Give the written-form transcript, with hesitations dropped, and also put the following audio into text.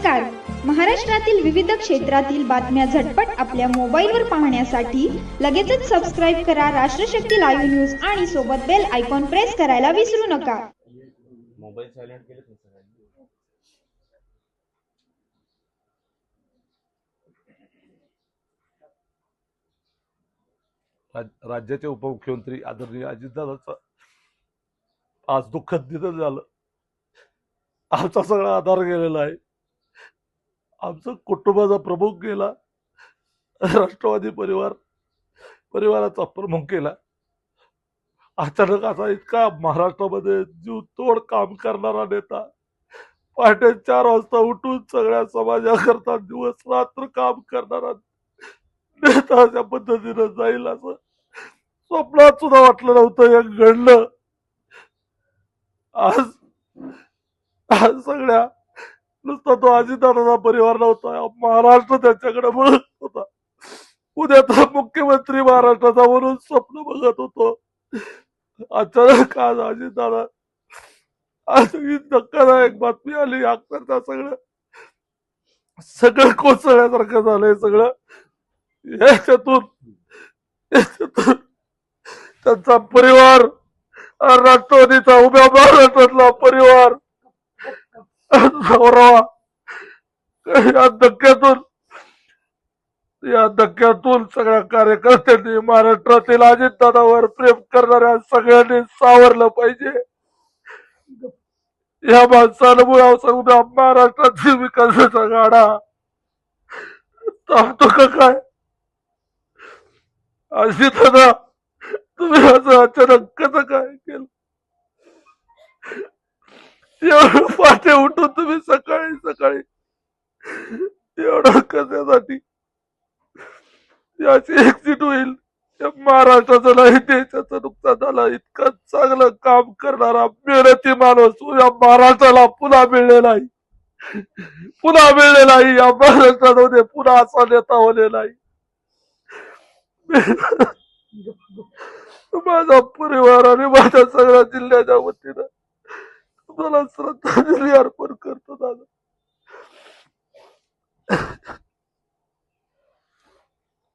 नमस्कार. महाराष्ट्रातील विविध क्षेत्रातील बातम्या झटपट आपल्या मोबाईलवर पाहण्यासाठी लगेचच सबस्क्राईब करा राष्ट्रशक्ती लाईव्ह न्यूज आणि सोबत बेल आयकॉन प्रेस करायला विसरू नका. मोबाईल सायलेंट केले सगळ्यांनी. राज्याचे उपमुख्यमंत्री आदरणीय अजितदादांचं आज दुःखद निधन झालं. आमचा सगळा आधार गेलेला आहे. आमचं कुटुंबाचा प्रमुख गेला, राष्ट्रवादी परिवाराचा प्रमुख गेला. अचानक असा इतका महाराष्ट्रामध्ये जीव तोड काम करणारा नेता, पहाटे 4 वाजता उठून सगळ्या समाजाकरता दिवस रात्र काम करणारा नेता अशा पद्धतीनं जाईल असं स्वप्नात सुद्धा वाटलं नव्हतं. हे घडलं. आज सगळ्या नुसता तो अजितदादाचा परिवार नव्हता, महाराष्ट्र त्याच्याकडे बघत होता. उद्या तर मुख्यमंत्री महाराष्ट्राचा म्हणून स्वप्न बघत होतो. अचानक आज अजितदादा, आज ही धक्कादायक बातमी आली. अक्षरशः सगळं कोसळल्यासारखं झालंय. सगळं याच्यातून त्यांचा परिवार, राष्ट्रवादीचा उभ्या महाराष्ट्रातला परिवार या धक्क्यातून सगळ्या कार्यकर्त्यांनी, महाराष्ट्रातील अजितदादावर प्रेम करणाऱ्या सगळ्यांनी सावरलं पाहिजे. या माणसानं उद्या महाराष्ट्रातील विकासाचा गाडा थांबतो का काय? अजितदादा, तुम्ही असं अचानक कसं काय केलं? एवढं पहाटे उठून तुम्ही सकाळी एवढं कशासाठी? याची एक्झिट होईल, महाराष्ट्राचं नाही देशाचं नुकसान झालं. इतकं चांगलं काम करणारा मेहनती माणूस या महाराष्ट्राला पुन्हा मिळलेला आहे. या महाराष्ट्रामध्ये पुन्हा असा नेता होलेला आहे. माझा परिवार आणि माझ्या सगळ्या जिल्ह्याच्या वतीनं तुम्हाला श्रद्धांजली अर्पण करतो दादा.